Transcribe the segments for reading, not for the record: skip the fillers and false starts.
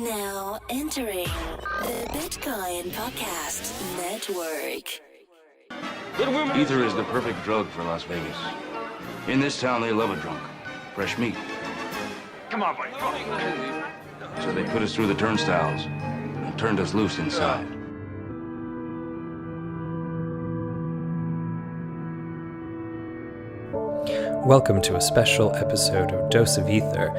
Now entering the Bitcoin Podcast Network. Ether is the perfect drug for Las Vegas. In this town, they love a drunk. Fresh meat. Come on, buddy. So they put us through the turnstiles and turned us loose inside. Welcome to a special episode of Dose of Ether,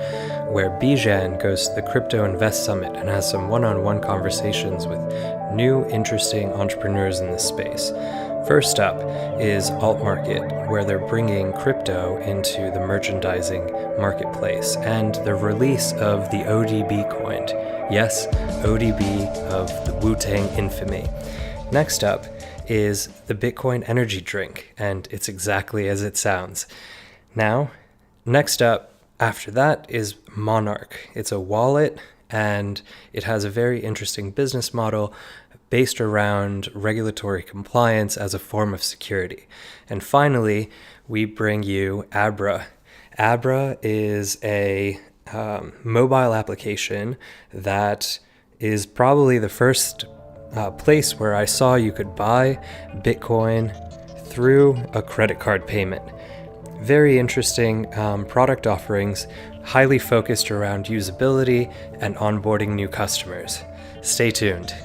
where Bijan goes to the Crypto Invest Summit and has some one-on-one conversations with new, interesting entrepreneurs in this space. First up is Alt Market, where they're bringing crypto into the merchandising marketplace, and the release of the ODB coin. Yes, ODB of the Wu-Tang infamy. Next up is the Bitcoin energy drink, and it's exactly as it sounds. Now, next up after that is Monarch. It's a wallet, and it has a very interesting business model based around regulatory compliance as a form of security. And finally, we bring you Abra. Abra is a mobile application that is probably the first place where I saw you could buy Bitcoin through a credit card payment. Very interesting product offerings, highly focused around usability and onboarding new customers. Stay tuned.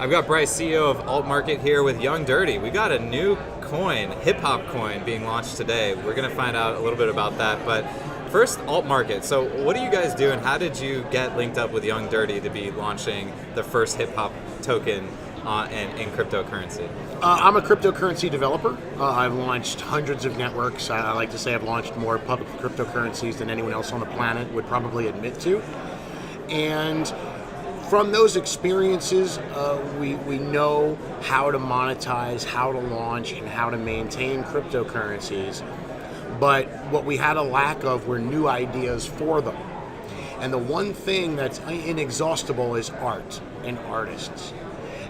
I've got Bryce, CEO of Alt Market, here with Young Dirty. We got a new coin, hip hop coin, being launched today. We're going to find out a little bit about that, but first, Alt Market. So what do you guys do, and how did you get linked up with Young Dirty to be launching the first hip hop token in cryptocurrency? I'm a cryptocurrency developer. I've launched hundreds of networks. I like to say I've launched more public cryptocurrencies than anyone else on the planet would probably admit to. And from those experiences, we know how to monetize, how to launch, and how to maintain cryptocurrencies. But what we had a lack of were new ideas for them. And the one thing that's inexhaustible is art and artists.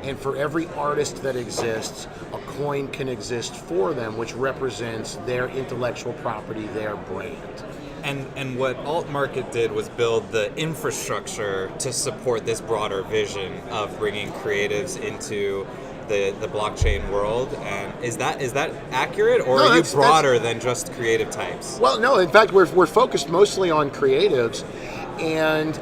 And for every artist that exists, a coin can exist for them, which represents their intellectual property, their brand. And what Alt Market did was build the infrastructure to support this broader vision of bringing creatives into the blockchain world. And is that accurate, or are you broader than just creative types? Well, no. In fact, we're focused mostly on creatives, and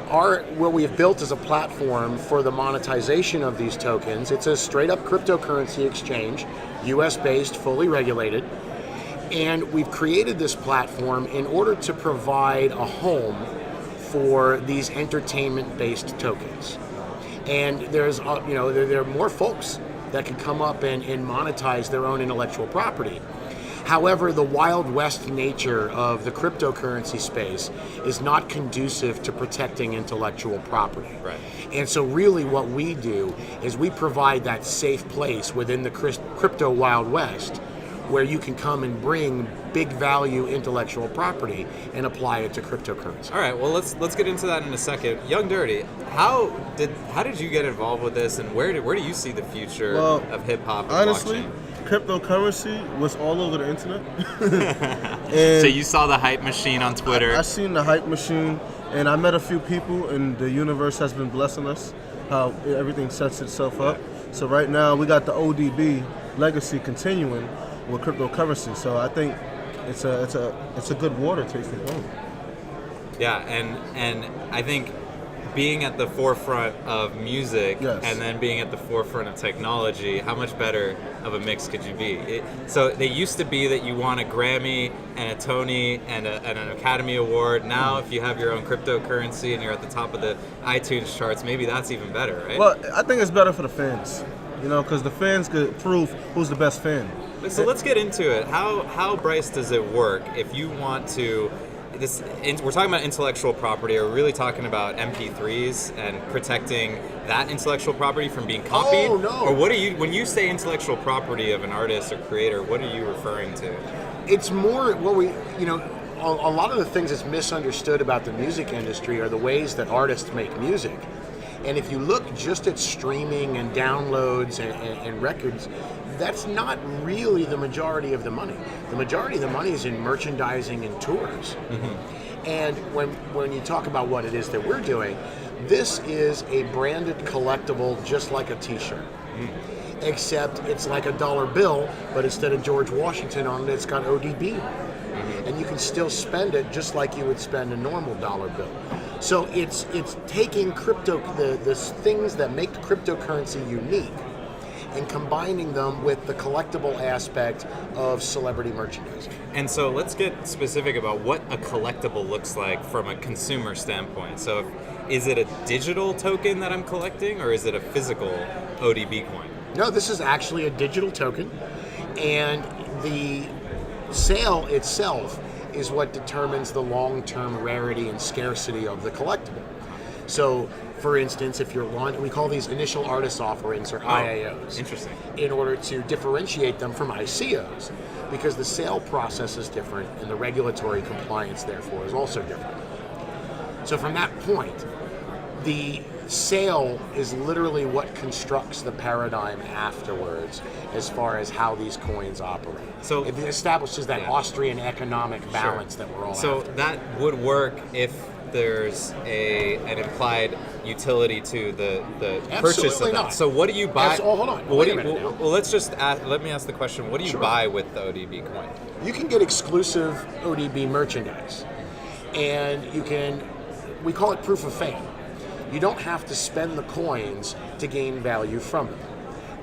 what we have built is a platform for the monetization of these tokens. It's a straight-up cryptocurrency exchange, U.S.-based, fully regulated, and we've created this platform in order to provide a home for these entertainment-based tokens. And there's there are more folks that can come up and monetize their own intellectual property. However, the Wild West nature of the cryptocurrency space is not conducive to protecting intellectual property. Right. And so really what we do is we provide that safe place within the crypto Wild West where you can come and bring big value intellectual property and apply it to cryptocurrency. All right, well, let's get into that in a second. Young Dirty, how did you get involved with this, and where do you see the future of hip hop and honestly, blockchain? Cryptocurrency was all over the internet. And so you saw the hype machine on Twitter. I seen the hype machine, and I met a few people, and the universe has been blessing us, how everything sets itself up. So right now, we got the ODB legacy continuing with cryptocurrency. So I think it's a good water tasting point. Yeah, and I think being at the forefront of music, yes, and then being at the forefront of technology, how much better of a mix could you be? So they used to be that you won a Grammy and a Tony and an Academy Award. Now, if you have your own cryptocurrency and you're at the top of the iTunes charts, maybe that's even better, right? Well, I think it's better for the fans, because the fans could prove who's the best fan. So let's get into it. How, Bryce, does it work if you want to? We're talking about intellectual property. Are we really talking about MP3s and protecting that intellectual property from being copied? Oh, no. Or when you say intellectual property of an artist or creator, what are you referring to? It's more a lot of the things that's misunderstood about the music industry are the ways that artists make music. And if you look just at streaming and downloads and records, that's not really the majority of the money. The majority of the money is in merchandising and tours. Mm-hmm. And when you talk about what it is that we're doing, this is a branded collectible just like a t-shirt. Except it's like a dollar bill, but instead of George Washington on it, it's got ODB. And you can still spend it just like you would spend a normal dollar bill. So it's taking the things that make cryptocurrency unique and combining them with the collectible aspect of celebrity merchandise. And so let's get specific about what a collectible looks like from a consumer standpoint. So is it a digital token that I'm collecting, or is it a physical ODB coin? No, this is actually a digital token, and the sale itself is what determines the long-term rarity and scarcity of the collectible. So, for instance, if you're we call these initial artist offerings, or IAOs. Interesting. In order to differentiate them from ICOs, because the sale process is different and the regulatory compliance, therefore, is also different. So from that point, the sale is literally what constructs the paradigm afterwards as far as how these coins operate. So it establishes that Austrian economic balance that we're all So after. that would work if there's an implied utility to the purchase of that. not. So what do you buy? Hold on. Well, Wait a minute now. well, let me ask the question. What do you buy with the ODB coin? You can get exclusive ODB merchandise, and we call it proof of fame. You don't have to spend the coins to gain value from them.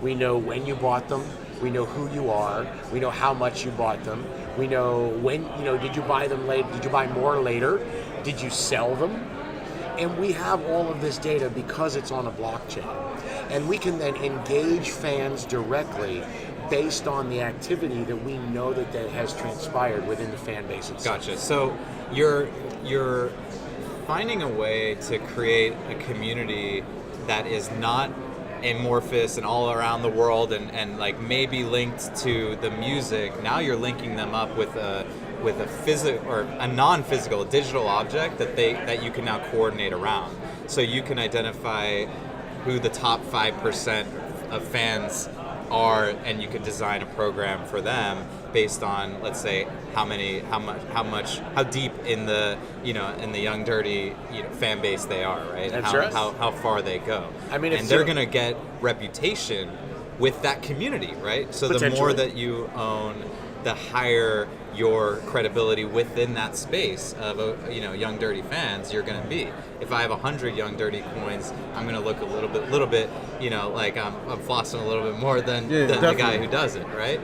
We know when you bought them, we know who you are, we know how much you bought them, we know when, did you buy them late, did you buy more later, did you sell them? And we have all of this data because it's on a blockchain. And we can then engage fans directly based on the activity that we know that has transpired within the fan base itself. Gotcha. So you're finding a way to create a community that is not amorphous and all around the world and like maybe linked to the music. Now you're linking them up with a physical or a non-physical digital object that you can now coordinate around. So you can identify who the top 5% of fans are, and you can design a program for them based on, let's say, how deep in the Young Dirty fan base they are, right? That's right. How far they go. I mean, and they're gonna get reputation with that community, right? So the more that you own, the higher your credibility within that space of Young Dirty fans you're going to be. If I have 100 Young Dirty coins, I'm going to look a little bit like I'm flossing a little bit more than the guy who does it, right?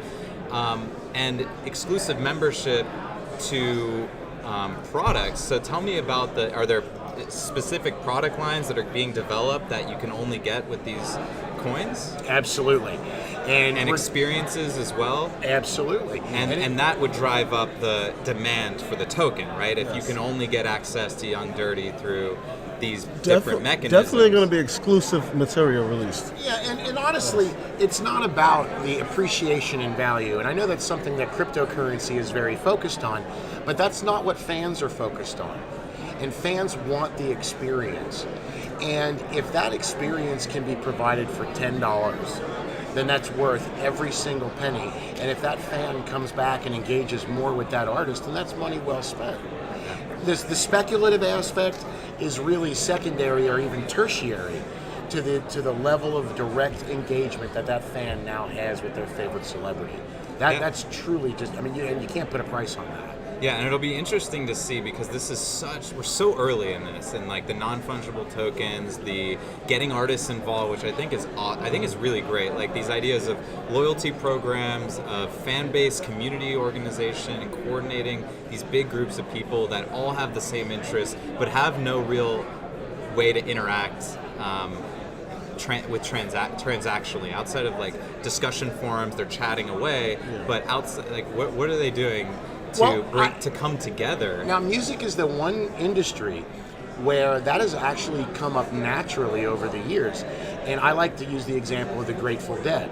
And exclusive membership to products. So tell me about are there specific product lines that are being developed that you can only get with these coins? Absolutely. And experiences as well? Absolutely. And that would drive up the demand for the token, right? If you can only get access to Young Dirty through these different mechanisms. Definitely going to be exclusive material released. Yeah, and honestly, it's not about the appreciation in value. And I know that's something that cryptocurrency is very focused on, but that's not what fans are focused on. And fans want the experience. And if that experience can be provided for $10, then that's worth every single penny. And if that fan comes back and engages more with that artist, then that's money well spent. The speculative aspect is really secondary or even tertiary to the level of direct engagement that fan now has with their favorite celebrity. That's truly just, you can't put a price on that. Yeah, and it'll be interesting to see because we're so early in this, and like the non-fungible tokens, the getting artists involved, which I think is really great. Like these ideas of loyalty programs, of fan base community organization, and coordinating these big groups of people that all have the same interests, but have no real way to interact transactionally outside of like discussion forums. They're chatting away, but outside, like what are they doing to come together? Now, music is the one industry where that has actually come up naturally over the years. And I like to use the example of the Grateful Dead,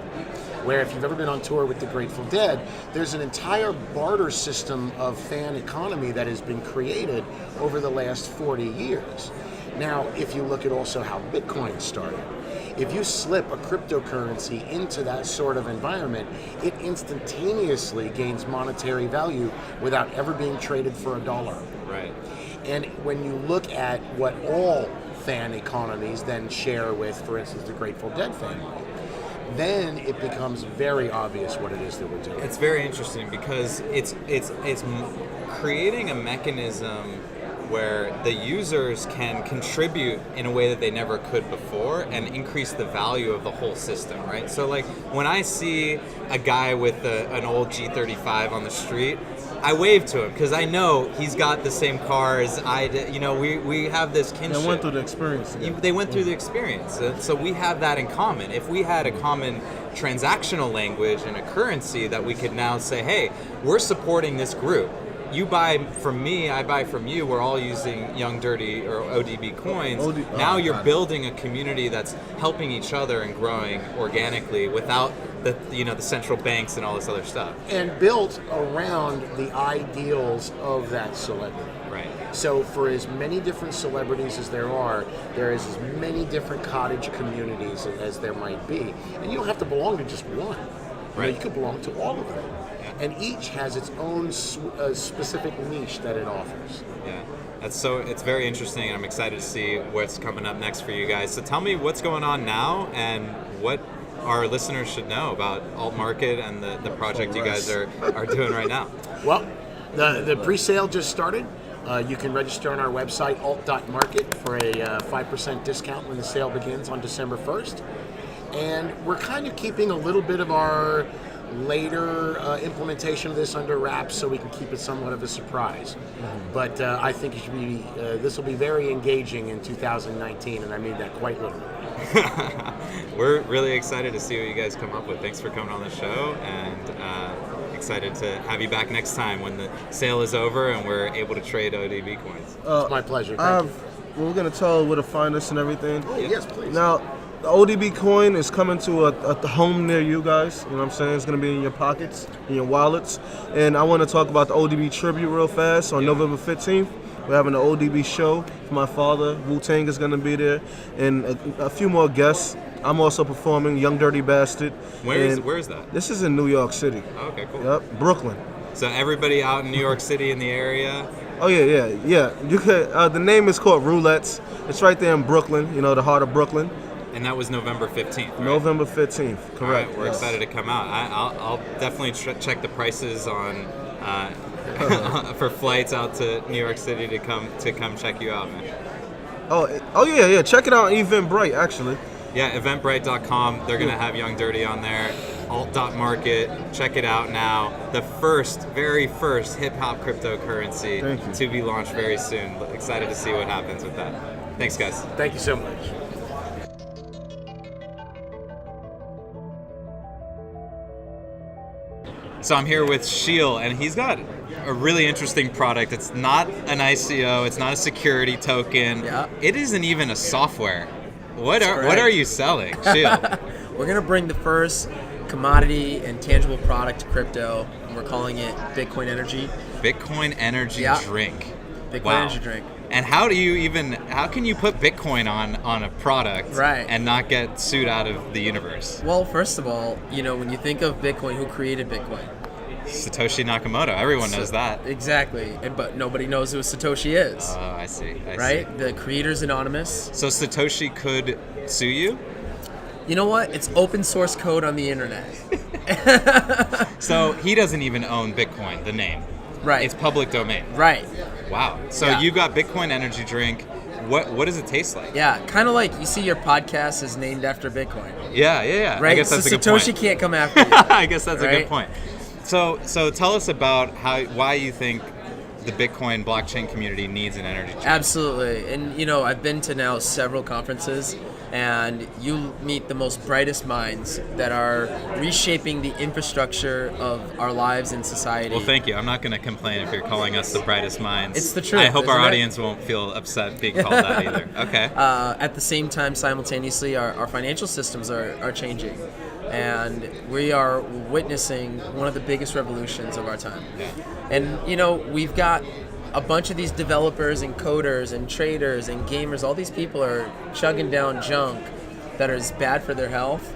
where if you've ever been on tour with the Grateful Dead, there's an entire barter system of fan economy that has been created over the last 40 years. Now, if you look at also how Bitcoin started, if you slip a cryptocurrency into that sort of environment, it instantaneously gains monetary value without ever being traded for $1. Right. And when you look at what all fan economies then share with, for instance, the Grateful Dead family, then it becomes very obvious what it is that we're doing. It's very interesting because it's creating a mechanism where the users can contribute in a way that they never could before and increase the value of the whole system, right? So like when I see a guy with an old G35 on the street, I wave to him because I know he's got the same car as I did. You know, we have this kinship. They went through the experience. They went through the experience. So we have that in common. If we had a common transactional language and a currency that we could now say, hey, we're supporting this group. You buy from me, I buy from you. We're all using Young Dirty or ODB coins. Now you're building a community that's helping each other and growing organically without the central banks and all this other stuff. And built around the ideals of that celebrity. Right. So for as many different celebrities as there is as many different cottage communities as there might be. And you don't have to belong to just one. Right. You could belong to all of them. And each has its own specific niche that it offers. Yeah, it's very interesting, and I'm excited to see what's coming up next for you guys. So tell me what's going on now and what our listeners should know about Alt Market and the project you guys are doing right now. Well, the pre-sale just started. You can register on our website, alt.market, for a 5% discount when the sale begins on December 1st. And we're kind of keeping a little bit of our later implementation of this under wraps so we can keep it somewhat of a surprise. But I think it should be this will be very engaging in 2019, and I mean that quite literally. We're really excited to see what you guys come up with. Thanks for coming on the show, and excited to have you back next time when the sale is over and we're able to trade ODB coins. It's my pleasure. Thank you. We're going to tell where to find us and everything. Oh, yes, please. Now, the ODB coin is coming to a home near you guys. You know what I'm saying? It's going to be in your pockets, in your wallets. And I want to talk about the ODB tribute real fast on November 15th. We're having an ODB show for my father. Wu-Tang is going to be there. And a few more guests. I'm also performing Young Dirty Bastard. Where is that? This is in New York City. Oh, okay, cool. Yep, Brooklyn. So everybody out in New York City in the area? Oh yeah. You could. The name is called Roulettes. It's right there in Brooklyn. You know, the heart of Brooklyn. And that was November 15th, right? November 15th, correct. All right, we're excited to come out. I'll definitely check the prices on for flights out to New York City to come check you out, man. Oh yeah. Check it out on Eventbrite, actually. Yeah, eventbrite.com. They're going to have Young Dirty on there. Alt.market. Check it out now. The very first hip-hop cryptocurrency to be launched very soon. Excited to see what happens with that. Thanks, guys. Thank you so much. So I'm here with Sheil, and he's got a really interesting product. It's not an ICO. It's not a security token. Yeah. It isn't even a software. What are you selling, Sheil? We're going to bring the first commodity and tangible product to crypto, and we're calling it Bitcoin Energy. Bitcoin Energy drink. Bitcoin Energy drink. And how can you put Bitcoin on a product and not get sued out of the universe? Well, first of all, when you think of Bitcoin, who created Bitcoin? Satoshi Nakamoto. Everyone knows that. Exactly. But nobody knows who Satoshi is. Oh, I see. Right? The creator's anonymous. So Satoshi could sue you? You know what? It's open source code on the internet. So he doesn't even own Bitcoin, the name. Right. It's public domain. Right. Wow. So you've got Bitcoin Energy drink. What does it taste like? Yeah, kind of like you see your podcast is named after Bitcoin. Yeah. Right. I guess that's a good point. Satoshi can't come after you. I guess that's a good point. So tell us about why you think the Bitcoin blockchain community needs an energy drink. Absolutely. And I've been to now several conferences, and you meet the most brightest minds that are reshaping the infrastructure of our lives in society. Well, thank you. I'm not going to complain if you're calling us the brightest minds. It's the truth. I hope our audience won't feel upset being called that either. Okay. At the same time, simultaneously, our financial systems are changing. And we are witnessing one of the biggest revolutions of our time. Yeah. And, we've got a bunch of these developers and coders and traders and gamers. All these people are chugging down junk that is bad for their health.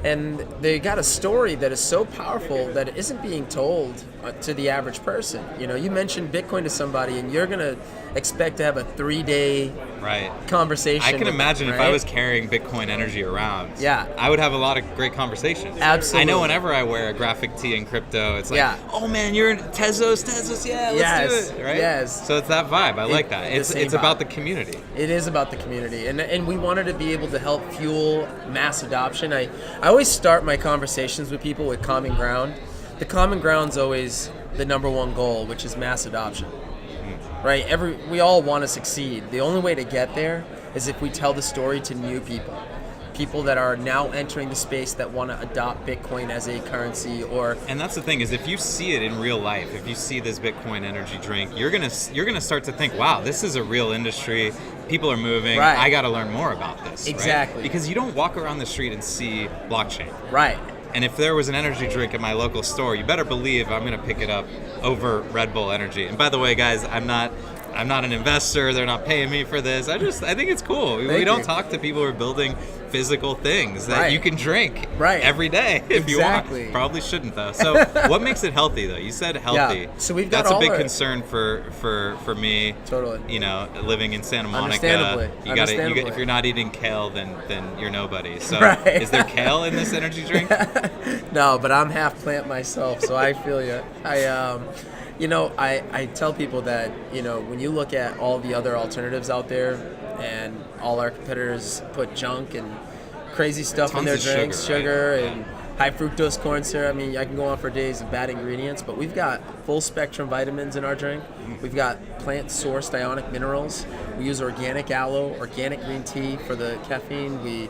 And they got a story that is so powerful that it isn't being told to the average person. You know, you mentioned Bitcoin to somebody, and you're gonna expect to have a 3-day Right. conversation. I can with imagine them, if I right? was carrying Bitcoin energy around, Yeah. I would have a lot of great conversations. Absolutely. I know whenever I wear a graphic tee in crypto, it's like, Yeah. oh man, you're in Tezos, yeah, let's Yes, do it, right? yes. So it's that vibe. I like that. the It's same about vibe. the community. It is about the community, and we wanted to be able to help fuel mass adoption. I always start my conversations with people with common ground. The common ground's always the number one goal, which is mass adoption. Right? We all want to succeed. The only way to get there is if we tell the story to new people that are now entering the space that want to adopt Bitcoin as a currency. And that's the thing is, if you see it in real life, if you see this Bitcoin energy drink, you're gonna start to think, wow, this is a real industry. People are moving. Right. I got to learn more about this. right? Exactly. Because you don't walk around the street and see blockchain. Right. And if there was an energy drink at my local store, you better believe I'm going to pick it up over Red Bull Energy. And by the way, guys, I'm not an investor. They're not paying me for this. I think it's cool. We don't talk to people who are building physical things that Right. you can drink Right. every day if Exactly. you want. Probably shouldn't though. So what makes it healthy though? You said healthy. Yeah. So we've got That's a all big our- concern for me. Totally. You know, living in Santa Monica. Understandably. If you're not eating kale, then you're nobody. So Right. is there kale in this energy drink? No, but I'm half plant myself, so I feel you. I tell people that, you know, when you look at all the other alternatives out there, and all our competitors put junk and crazy stuff in Tons their of drinks, sugar, right? and high fructose corn syrup. I mean, I can go on for days of bad ingredients, but we've got full spectrum vitamins in our drink. We've got plant sourced ionic minerals. We use organic aloe, organic green tea for the caffeine. We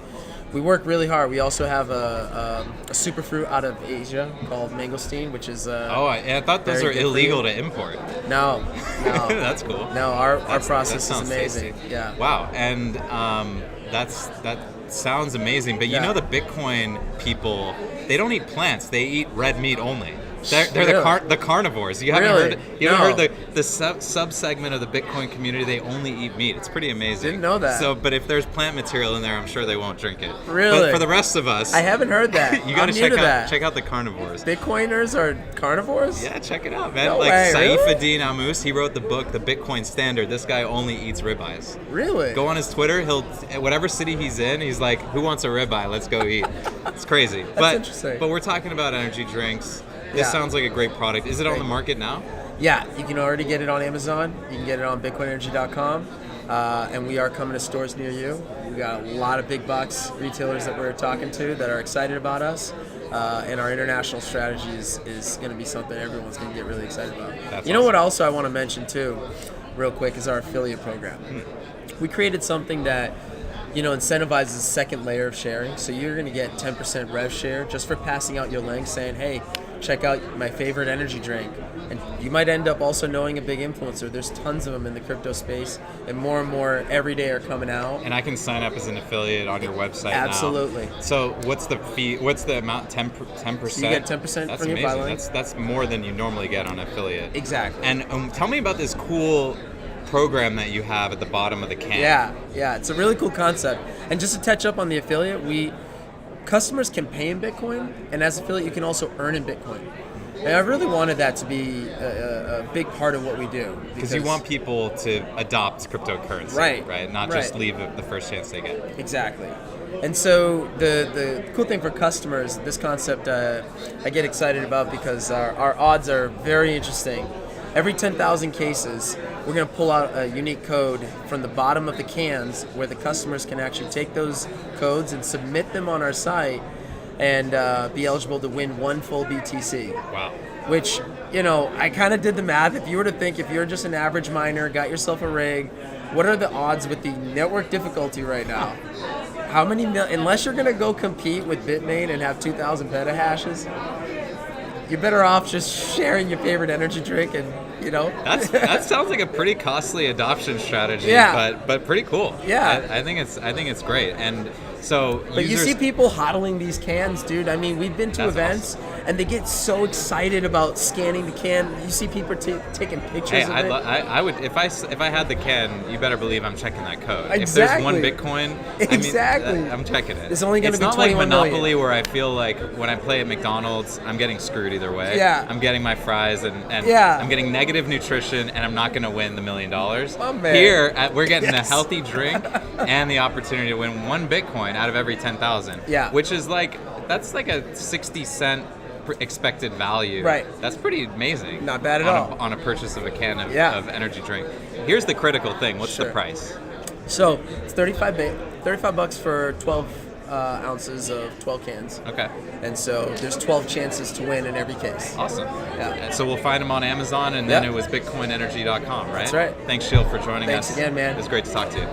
work really hard. We also have a superfruit out of Asia called mangosteen, which is I thought those very are good for illegal you. to import. No. That's cool. No, our That process is sounds amazing. tasty. Yeah. Wow, and that sounds amazing. But you Yeah. know the Bitcoin people, they don't eat plants. They eat red meat only. They're Really? the carnivores. You haven't Really? heard? You haven't No. heard the sub segment of the Bitcoin community? They only eat meat. It's pretty amazing. Didn't know that. So, but if there's plant material in there, I'm sure they won't drink it. Really? But for the rest of us, I haven't heard that. you got to I'm new to that. check out the carnivores. Bitcoiners are carnivores? Yeah, check it out, man. No like way, Saif really? Ad-Din Ammous, he wrote the book, The Bitcoin Standard. This guy only eats ribeyes. Really? Go on his Twitter. Whatever city he's in, he's like, "Who wants a ribeye? Let's go eat." It's crazy. But interesting. But we're talking about energy drinks. This Yeah. sounds like a great product. Is it on the market now? Yeah, you can already get it on Amazon. You can get it on bitcoinenergy.com. And we are coming to stores near you. We got a lot of big box retailers that we're talking to that are excited about us. And our international strategy is going to be something everyone's going to get really excited about. That's you know awesome. what also I want to mention too, real quick, is our affiliate program. We created something that, you know, incentivizes a second layer of sharing. So you're going to get 10% rev share just for passing out your link saying, hey, check out my favorite energy drink. And you might end up also knowing a big influencer. There's tons of them in the crypto space, and more every day are coming out. And I can sign up as an affiliate on your website now. Absolutely. So what's the fee? What's the amount? 10%? So you get 10% That's from your amazing. buy link. That's more than you normally get on affiliate. Exactly. And tell me about this cool program that you have at the bottom of the can. Yeah, it's a really cool concept. And just to touch up on the affiliate, customers can pay in Bitcoin, and as affiliate, you can also earn in Bitcoin. And I really wanted that to be a big part of what we do. Because you want people to adopt cryptocurrency, Right. Not just leave it the first chance they get. Exactly. And so the cool thing for customers, this concept I get excited about because our odds are very interesting. Every 10,000 cases, we're going to pull out a unique code from the bottom of the cans where the customers can actually take those codes and submit them on our site and be eligible to win one full BTC. Wow. Which, you know, I kind of did the math. If you were to think, if you're just an average miner, got yourself a rig, what are the odds with the network difficulty right now? How many, unless you're going to go compete with Bitmain and have 2,000 petahashes, you're better off just sharing your favorite energy drink and, you know. That sounds like a pretty costly adoption strategy, Yeah. but pretty cool. Yeah. I think it's great. And so But you see people hodling these cans, dude. I mean, we've been to That's events, and they get so excited about scanning the can. You see people taking pictures Hey, of it. I would if I had the can, you better believe I'm checking that code. Exactly. If there's one Bitcoin, Exactly. I'm checking it. There's only gonna be It's not like 21 million. Monopoly where I feel like when I play at McDonald's, I'm getting screwed either way. Yeah. I'm getting my fries and Yeah. I'm getting negative nutrition, and I'm not going to win the $1 million. My man. Here, we're getting Yes. a healthy drink and the opportunity to win 1 Bitcoin out of every 10,000. Yeah. Which is that's like a 60-cent expected value. Right. That's pretty amazing. Not bad at on all. On a purchase of a can of, Yeah. of energy drink. Here's the critical thing. What's Sure. the price? So it's $35 for 12 ounces of 12 cans. Okay. And so there's 12 chances to win in every case. Awesome. Yeah. And so we'll find them on Amazon, and then Yep. it was bitcoinenergy.com, right? That's right. Thanks, Sheil, for joining us. Thanks again, man. It was great to talk to you.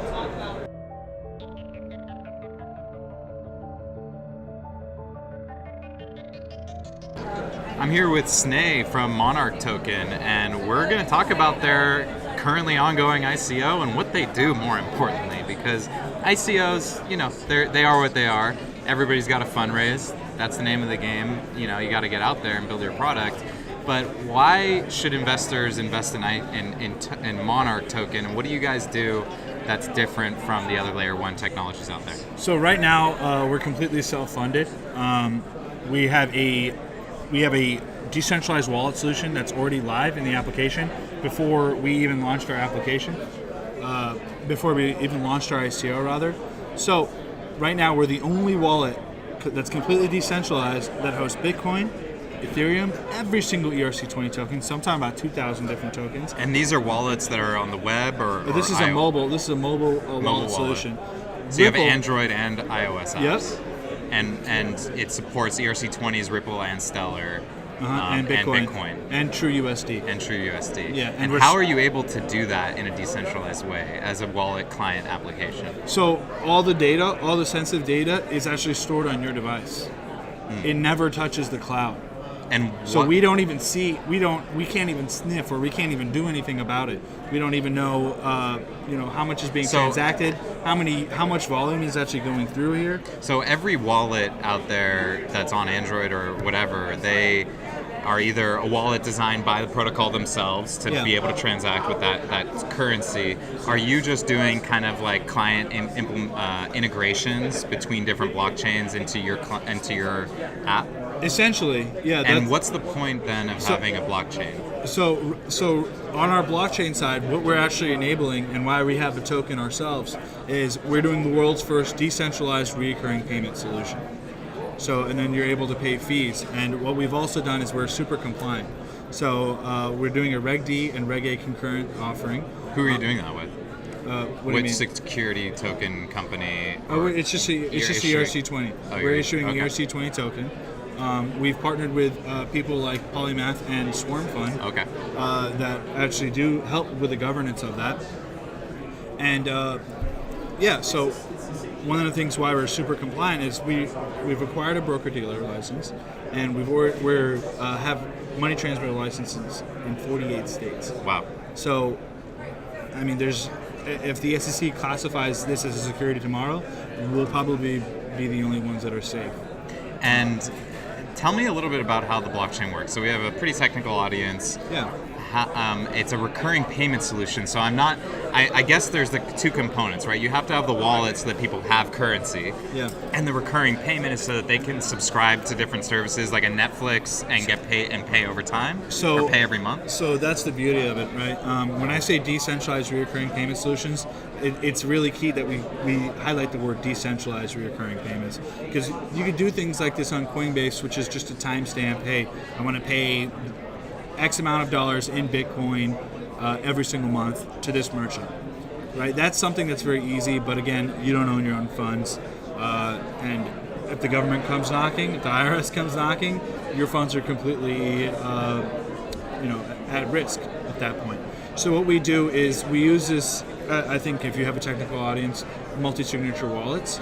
I'm here with Sneh from Monarch Token, and we're going to talk about their currently ongoing ICO and what they do, more importantly, because ICOs, they are what they are. Everybody's got to fundraise. That's the name of the game. You got to get out there and build your product. But why should investors invest in Monarch Token, and what do you guys do that's different from the other layer 1 technologies out there? So right now, we're completely self-funded. We have a decentralized wallet solution that's already live in the application before we even launched our application, before we even launched our ICO, rather. So right now, we're the only wallet that's completely decentralized that hosts Bitcoin, Ethereum, every single ERC20 token. So I'm talking about 2,000 different tokens. And these are wallets that are on the web, or This is a mobile wallet solution. So you have Ripple- Android and iOS apps. Yes. And it supports ERC20s, Ripple, and Stellar, and Bitcoin, and TrueUSD. and TrueUSD. Yeah, And we're how are you able to do that in a decentralized way as a wallet client application? So all the data, all the sensitive data, is actually stored on your device. It never touches the cloud. And So we don't even see, we can't even sniff, or we can't even do anything about it. We don't even know, how much is being transacted, how much volume is actually going through here. So every wallet out there that's on Android or whatever, they are either a wallet designed by the protocol themselves to be able to transact with that currency. Are you just doing kind of like client integrations between different blockchains into your app? Essentially, yeah. And what's the point then of having a blockchain? So on our blockchain side, what we're actually enabling, and why we have a token ourselves, is we're doing the world's first decentralized recurring payment solution. So, and then you're able to pay fees. And what we've also done is we're super compliant. So we're doing a Reg D and Reg A concurrent offering. Who are you doing that with? What do you mean? Which security token company? It's just ERC20. We're issuing an okay. ERC20 token. We've partnered with people like Polymath and Swarm Fund that actually do help with the governance of that. And so one of the things why we're super compliant is we've acquired a broker-dealer license, and we have money transmitter licenses in 48 states. Wow. So, I mean, if the SEC classifies this as a security tomorrow, we'll probably be the only ones that are safe. And tell me a little bit about how the blockchain works. So we have a pretty technical audience. Yeah. It's a recurring payment solution. So I guess there's the two components, right? You have to have the wallet so that people have currency. Yeah. And the recurring payment is so that they can subscribe to different services like a Netflix and get paid and pay over time, or pay every month. So that's the beauty of it, right? When I say decentralized recurring payment solutions, it's really key that we highlight the word decentralized recurring payments, because you could do things like this on Coinbase, which is just a timestamp. Hey, I want to pay X amount of dollars in Bitcoin every single month to this merchant, right? That's something that's very easy, but again, you don't own your own funds. And if the government comes knocking, if the IRS comes knocking, your funds are completely, at risk at that point. So what we do is we use this, I think if you have a technical audience, multi-signature wallets,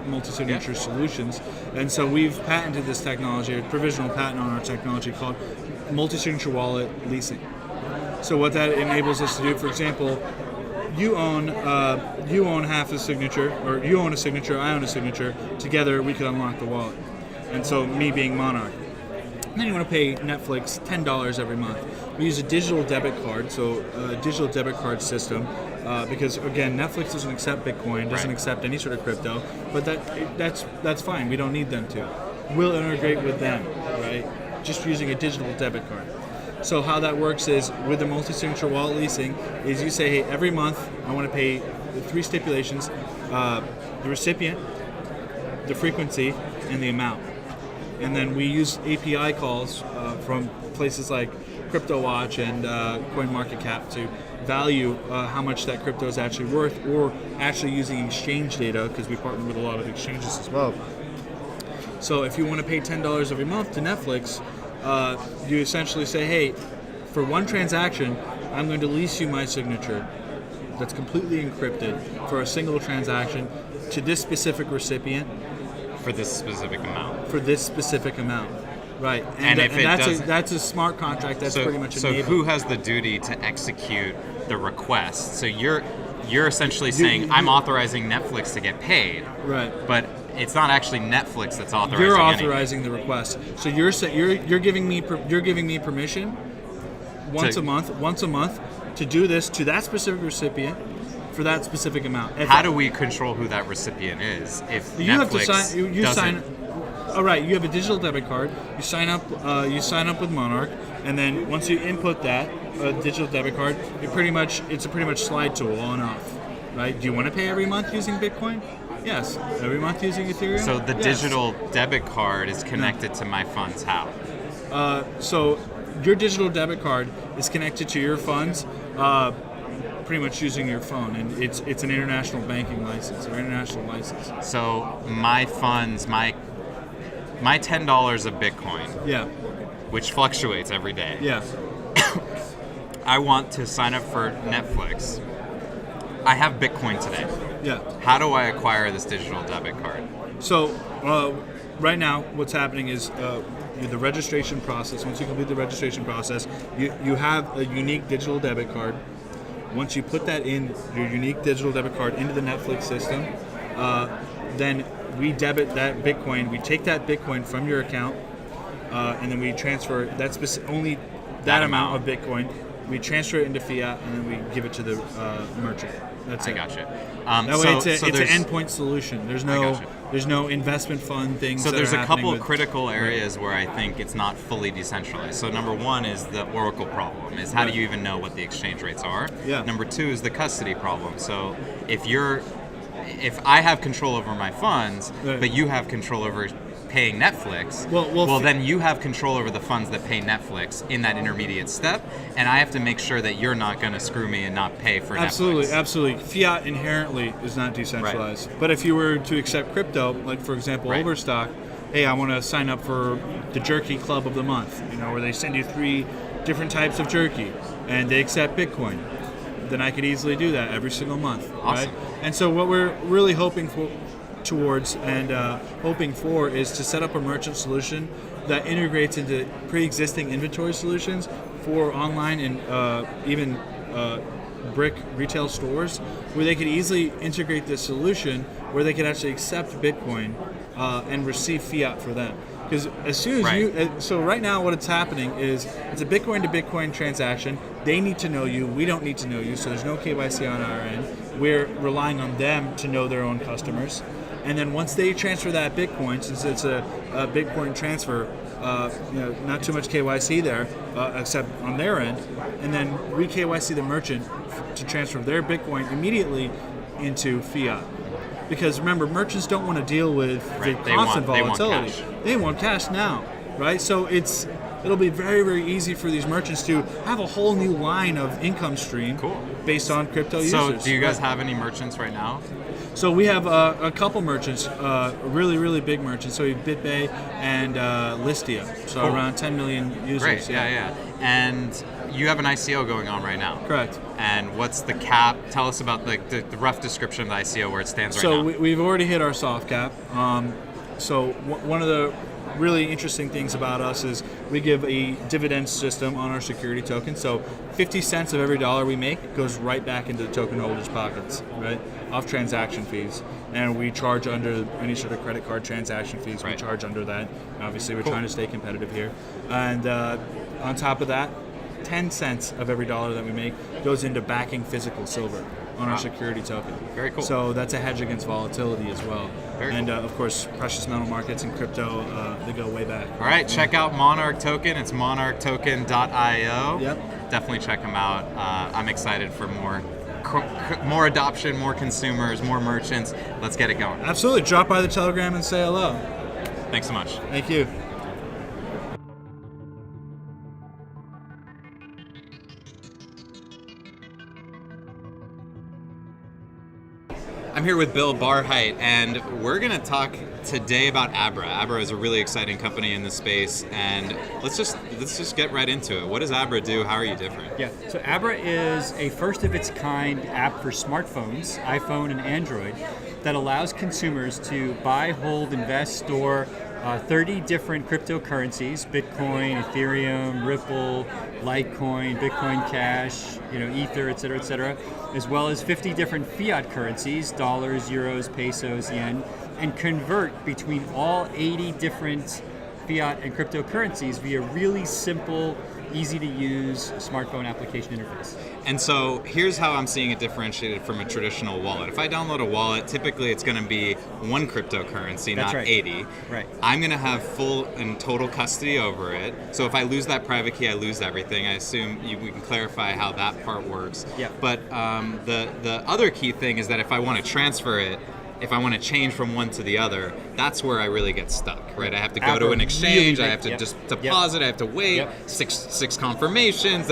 multi-signature solutions. And so we've patented this technology, a provisional patent on our technology called multi-signature wallet leasing. So what that enables us to do, for example, you own half a signature, or you own a signature, I own a signature. Together we could unlock the wallet. And so me being Monarch. And then you want to pay Netflix $10 every month. We use a digital debit card, so a digital debit card system, because again, Netflix doesn't accept Bitcoin, doesn't accept any sort of crypto, but that's fine. We don't need them to. We'll integrate with them, right? Just using a digital debit card. So how that works is with the multi-signature wallet leasing, is you say, hey, every month I want to pay the 3 stipulations: the recipient, the frequency, and the amount. And then we use API calls from places like CryptoWatch and CoinMarketCap to value how much that crypto is actually worth, or actually using exchange data, because we partner with a lot of exchanges as well. So if you want to pay $10 every month to Netflix, you essentially say, hey, for one transaction, I'm going to lease you my signature that's completely encrypted for a single transaction to this specific recipient. For this specific amount. For this specific amount, right? And if that's a smart contract. That's pretty much so. enabled. Who has the duty to execute the request? So you're essentially saying I'm authorizing Netflix to get paid, right? But it's not actually Netflix that's authorizing. You're authorizing the request. So you're giving me permission once a month to do this to that specific recipient for that specific amount. How do we control who that recipient is if you Netflix have to sign? You doesn't? sign. All right, you have a digital debit card. You sign up. You sign up with Monarch, and then once you input that digital debit card, it's a pretty much slide tool on off. Right? Do you want to pay every month using Bitcoin? Yes. Every month using Ethereum? So the digital debit card is connected to my funds how? So your digital debit card is connected to your funds pretty much using your phone, and it's an international banking license or international license. So my funds, my $10 of Bitcoin, yeah, which fluctuates every day. Yeah. I want to sign up for Netflix. I have Bitcoin today. Yeah. How do I acquire this digital debit card? So right now, what's happening is the registration process. Once you complete the registration process, you have a unique digital debit card. Once you put that in, your unique digital debit card, into the Netflix system, then we debit that Bitcoin. We take that Bitcoin from your account, and then we transfer only that amount of Bitcoin. We transfer it into fiat, and then we give it to the merchant. That's it. I gotcha. That way, it's an endpoint solution. There's no investment fund things. So there's a couple of critical areas where I think it's not fully decentralized. So number one is the Oracle problem. Is how do you even know what the exchange rates are? Yeah. Number two is the custody problem. So if I have control over my funds, but you have control over paying Netflix, well, then you have control over the funds that pay Netflix in that intermediate step, and I have to make sure that you're not going to screw me and not pay for Netflix. Absolutely. Fiat inherently is not decentralized. Right. But if you were to accept crypto, like for example, Overstock, hey, I want to sign up for the Jerky Club of the month, where they send you 3 different types of jerky, and they accept Bitcoin, then I could easily do that every single month. Awesome. Right? And so what we're really hoping for is to set up a merchant solution that integrates into pre-existing inventory solutions for online and even brick retail stores, where they could easily integrate this solution where they could actually accept Bitcoin and receive fiat for them. Because as soon as so right now what's happening is it's a Bitcoin to Bitcoin transaction. They need to know you. We don't need to know you. So there's no KYC on our end. We're relying on them to know their own customers. And then once they transfer that Bitcoin, since it's a Bitcoin transfer, not too much KYC there, except on their end, and then we KYC the merchant to transfer their Bitcoin immediately into fiat. Because remember, merchants don't want to deal with the constant volatility. They want cash now, right? So it'll be very, very easy for these merchants to have a whole new line of income stream based on crypto users. So do you guys have any merchants right now? So we have a couple merchants, really, really big merchants. So we have BitBay and Listia. So around 10 million users. Great, yeah. And you have an ICO going on right now. Correct. And what's the cap? Tell us about the rough description of the ICO, where it stands right now. So we've already hit our soft cap. So one of the really interesting things about us is we give a dividend system on our security token. So 50 cents of every dollar we make goes right back into the token holders' pockets, right? off transaction fees, and we charge under any sort of credit card transaction fees. Right. We charge under that. Obviously, we're trying to stay competitive here. And on top of that, 10 cents of every dollar that we make goes into backing physical silver on our security token. Very cool. So that's a hedge against volatility as well. Very and of course, precious metal markets and crypto, they go way back. All right, check out Monarch Token. It's monarchtoken.io. Yep. Definitely check them out. I'm excited for more adoption, more consumers, more merchants. Let's get it going. Absolutely. Drop by the Telegram and say hello. Thanks so much. Thank you. I'm here with Bill Barheit, and we're going to talk today about Abra. Abra is a really exciting company in this space, and let's just get right into it. What does Abra do? How are you different? Yeah, so Abra is a first-of-its-kind app for smartphones, iPhone and Android, that allows consumers to buy, hold, invest, store 30 different cryptocurrencies: Bitcoin, Ethereum, Ripple, Litecoin, Bitcoin Cash, Ether, et cetera, as well as 50 different fiat currencies: dollars, euros, pesos, yen, and convert between all 80 different fiat and cryptocurrencies via really simple, easy-to-use smartphone application interface. And so here's how I'm seeing it differentiated from a traditional wallet. If I download a wallet, typically it's going to be one cryptocurrency, That's not right. 80. Right. I'm going to have full and total custody over it. So if I lose that private key, I lose everything. I assume we can clarify how that part works. Yeah. But the other key thing is that if I want to transfer it, if I want to change from one to the other, that's where I really get stuck, right? I have to go to an exchange, I have to just deposit, I have to wait, six confirmations,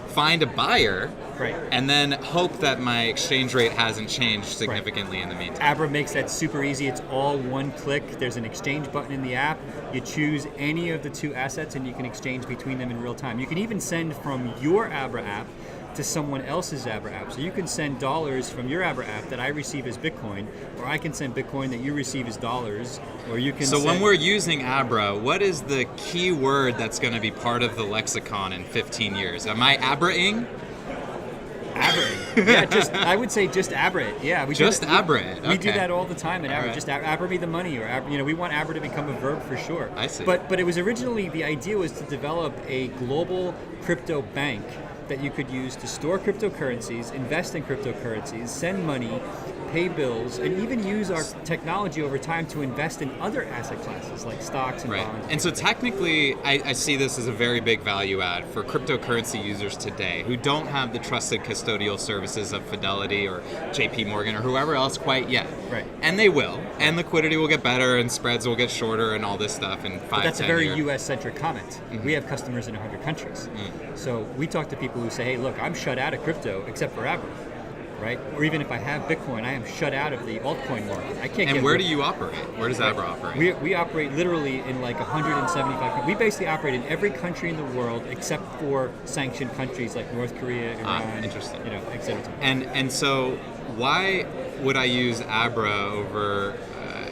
find a buyer, Right. and then hope that my exchange rate hasn't changed significantly in the meantime. Abra makes that super easy. It's all one click. There's an exchange button in the app. You choose any of the two assets and you can exchange between them in real time. You can even send from your Abra app to someone else's Abra app. So you can send dollars from your Abra app that I receive as Bitcoin, or I can send Bitcoin that you receive as dollars, or you can So send... when we're using Abra, what is the key word that's going to be part of the lexicon in 15 years? Am I Abra-ing? Abra. Yeah, I would say just Abra it. Yeah, we Just do, Abra it. We do Okay. that all the time at Abra. right. Just Abra me the money, or Abra, we want Abra to become a verb for sure. I see. But it was originally, the idea was to develop a global crypto bank that you could use to store cryptocurrencies, invest in cryptocurrencies, send money, pay bills, and even use our technology over time to invest in other asset classes like stocks and Right. bonds. And so technically, I see this as a very big value add for cryptocurrency users today who don't have the trusted custodial services of Fidelity or JP Morgan or whoever else quite yet. Right. And they will. And liquidity will get better and spreads will get shorter and all this stuff in 5, But that's a 10 very years. U.S.-centric comment. We have customers in 100 countries. So we talk to people who say, hey, look, I'm shut out of crypto except for Abra, right? Or even if I have Bitcoin, I am shut out of the altcoin market. I can't And get... where do you operate? Where does Abra operate? We operate literally in like 175 countries. We basically operate in every country in the world except for sanctioned countries like North Korea, Iran, interesting. et cetera. And so why would I use Abra over...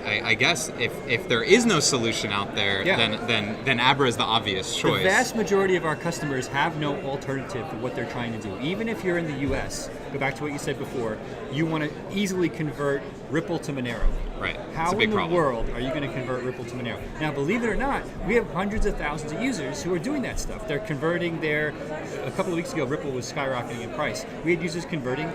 I guess if there is no solution out there, Yeah. then Abra is the obvious choice. The vast majority of our customers have no alternative for what they're trying to do. Even if you're in the U.S., go back to what you said before, you want to easily convert Ripple to Monero. Right. How It's a big in the problem. world are you going to convert Ripple to Monero? Now, believe it or not, we have hundreds of thousands of users who are doing that stuff. They're converting a couple of weeks ago, Ripple was skyrocketing in price. We had users converting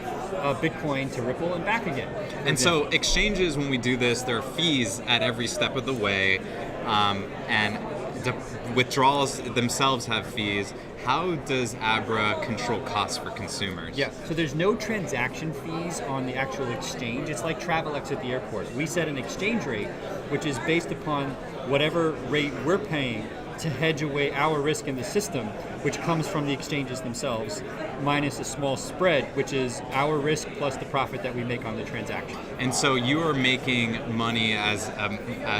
Bitcoin to Ripple and back again. And so exchanges, when we do this, there are fees at every step of the way, and the withdrawals themselves have fees. How does Abra control costs for consumers? Yeah, so there's no transaction fees on the actual exchange. It's like Travelex at the airport. We set an exchange rate, which is based upon whatever rate we're paying to hedge away our risk in the system, which comes from the exchanges themselves, minus a small spread, which is our risk plus the profit that we make on the transaction. And so you are making money as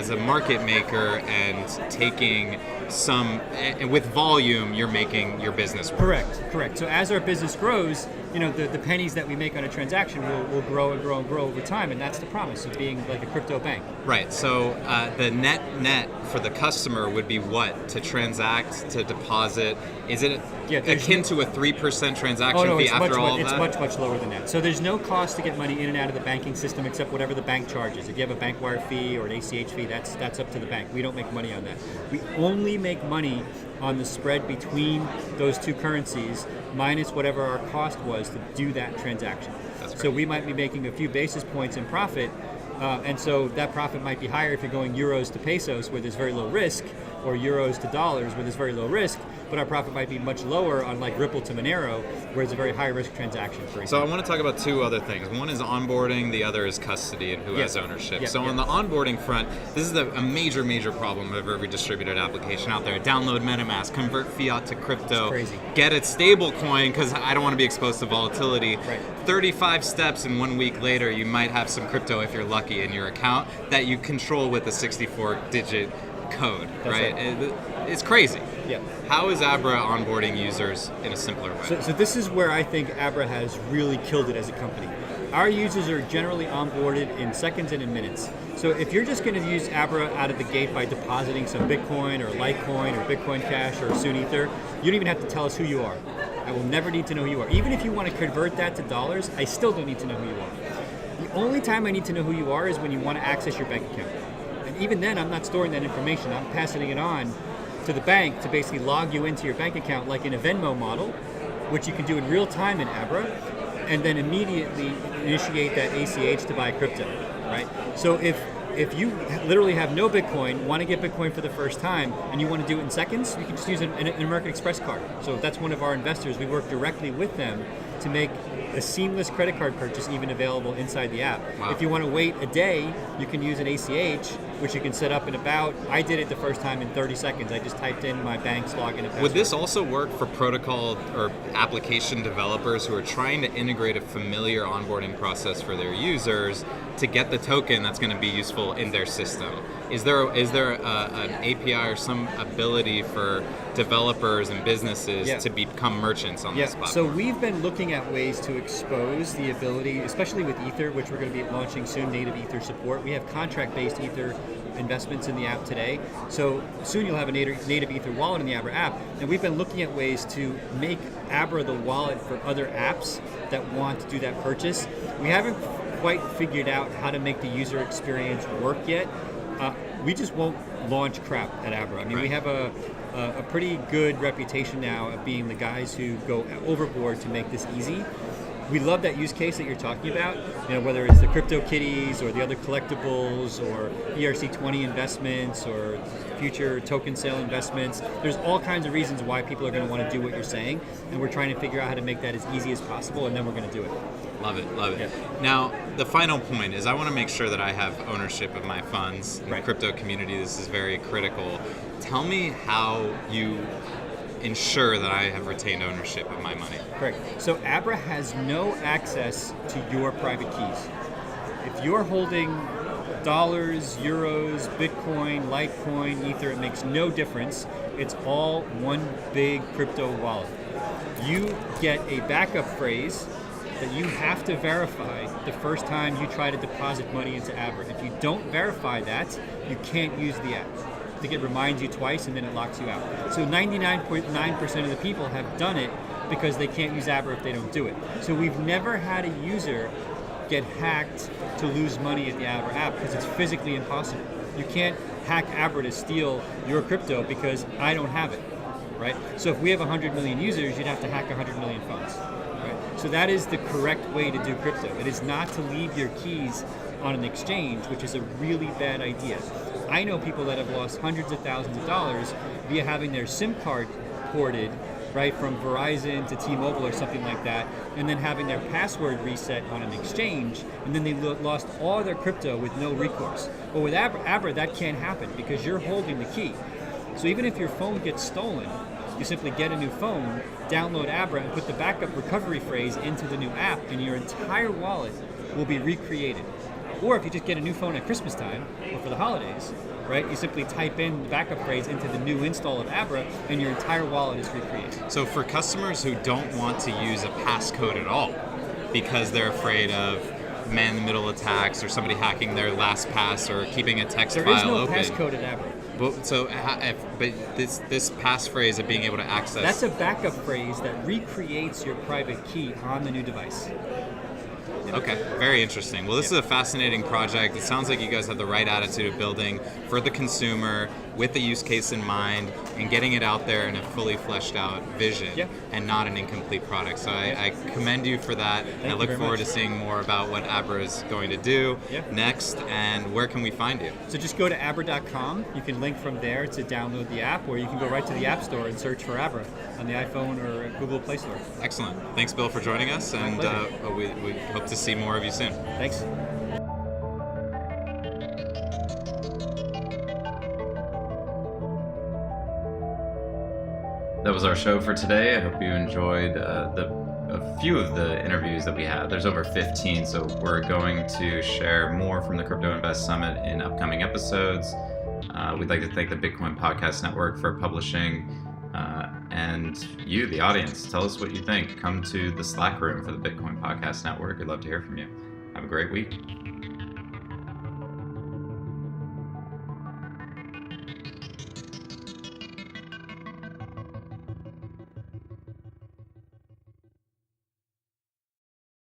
a market maker and taking some, and with volume, you're making your business work. Correct. So as our business grows, the pennies that we make on a transaction will grow and grow and grow over time, and that's the promise of being like a crypto bank. Right. So the net for the customer would be what? To transact, to deposit? Is it akin to a 3% transaction fee after all of that? It's much lower than that. So there's no cost to get money in and out of the banking system except whatever the bank charges. If you have a bank wire fee or an ACH fee, that's up to the bank. We don't make money on that. We only make money on the spread between those two currencies minus whatever our cost was to do that transaction. So we might be making a few basis points in profit, and so that profit might be higher if you're going euros to pesos where there's very low risk, or euros to dollars where there's very low risk, but our profit might be much lower on like Ripple to Monero, where it's a very high risk transaction. For example. So I want to talk about two other things. One is onboarding, the other is custody and who has ownership. So on the onboarding front, this is a major problem of every distributed application out there. Download MetaMask, convert fiat to crypto, crazy. Get a stable coin because I don't want to be exposed to volatility. Right. 35 steps, and 1 week later you might have some crypto if you're lucky in your account that you control with a 64-digit code, right? It's crazy. Yeah. How is Abra onboarding users in a simpler way? So this is where I think Abra has really killed it as a company. Our users are generally onboarded in seconds and in minutes. So if you're just going to use Abra out of the gate by depositing some Bitcoin or Litecoin or Bitcoin Cash or Soon Ether, you don't even have to tell us who you are. I will never need to know who you are. Even if you want to convert that to dollars, I still don't need to know who you are. The only time I need to know who you are is when you want to access your bank account. And even then, I'm not storing that information. I'm passing it on to the bank to basically log you into your bank account like in a Venmo model, which you can do in real time in Abra, and then immediately initiate that ACH to buy crypto, right? So if you literally have no Bitcoin, want to get Bitcoin for the first time, and you want to do it in seconds, you can just use an American Express card. So if that's one of our investors, we work directly with them to make a seamless credit card purchase even available inside the app. Wow. If you want to wait a day, you can use an ACH, which you can set up in about, I did it the first time in 30 seconds. I just typed in my bank's login and password. Would this also work for protocol or application developers who are trying to integrate a familiar onboarding process for their users to get the token that's going to be useful in their system? Is there an API or some ability for developers and businesses to become merchants on this platform? So we've been looking at ways to expose the ability, especially with Ether, which we're going to be launching soon, native Ether support. We have contract-based Ether investments in the app today. So soon you'll have a native Ether wallet in the Abra app. And we've been looking at ways to make Abra the wallet for other apps that want to do that purchase. We haven't quite figured out how to make the user experience work yet. We just won't launch crap at Abra. I mean, we have a pretty good reputation now of being the guys who go overboard to make this easy. We love that use case that you're talking about, whether it's the CryptoKitties or the other collectibles or ERC20 investments or future token sale investments. There's all kinds of reasons why people are going to want to do what you're saying, and we're trying to figure out how to make that as easy as possible, and then we're going to do it. Love it. Yeah. Now, the final point is I want to make sure that I have ownership of my funds. In the crypto community, this is very critical. Tell me how you ensure that I have retained ownership of my money. Correct. So Abra has no access to your private keys. If you're holding dollars, euros, Bitcoin, Litecoin, Ether, it makes no difference. It's all one big crypto wallet. You get a backup phrase that you have to verify the first time you try to deposit money into Abra. If you don't verify that, you can't use the app. I think it reminds you twice and then it locks you out. So 99.9% of the people have done it because they can't use Abra if they don't do it. So we've never had a user get hacked to lose money at the Abra app because it's physically impossible. You can't hack Abra to steal your crypto because I don't have it, right? So if we have 100 million users, you'd have to hack 100 million funds, right? So that is the correct way to do crypto. It is not to leave your keys on an exchange, which is a really bad idea. I know people that have lost hundreds of thousands of dollars via having their SIM card ported, right, from Verizon to T-Mobile or something like that, and then having their password reset on an exchange, and then they lost all their crypto with no recourse. But with Abra, that can't happen because you're holding the key. So even if your phone gets stolen, you simply get a new phone, download Abra, and put the backup recovery phrase into the new app, and your entire wallet will be recreated. Or if you just get a new phone at Christmas time or for the holidays, right, you simply type in the backup phrase into the new install of Abra, and your entire wallet is recreated. So for customers who don't want to use a passcode at all because they're afraid of man-in-the-middle attacks or somebody hacking their LastPass or keeping a text There file is no open. passcode at Abra. But this passphrase of being able to access... That's a backup phrase that recreates your private key on the new device. Okay, very interesting. Well, this is a fascinating project. It sounds like you guys have the right attitude of building for the consumer with the use case in mind and getting it out there in a fully fleshed out vision and not an incomplete product. So I commend you for that. And I look forward to seeing more about what Abra is going to do next. And where can we find you? So just go to Abra.com. You can link from there to download the app, or you can go right to the App Store and search for Abra on the iPhone or Google Play Store. Excellent. Thanks, Bill, for joining us. And we hope to see more of you soon. Thanks. That was our show for today. I hope you enjoyed a few of the interviews that we had. There's over 15, so we're going to share more from the Crypto Invest Summit in upcoming episodes. We'd like to thank the Bitcoin Podcast Network for publishing, and you, the audience. Tell us what you think. Come to the Slack room for the Bitcoin Podcast Network. We'd love to hear from you. Have a great week.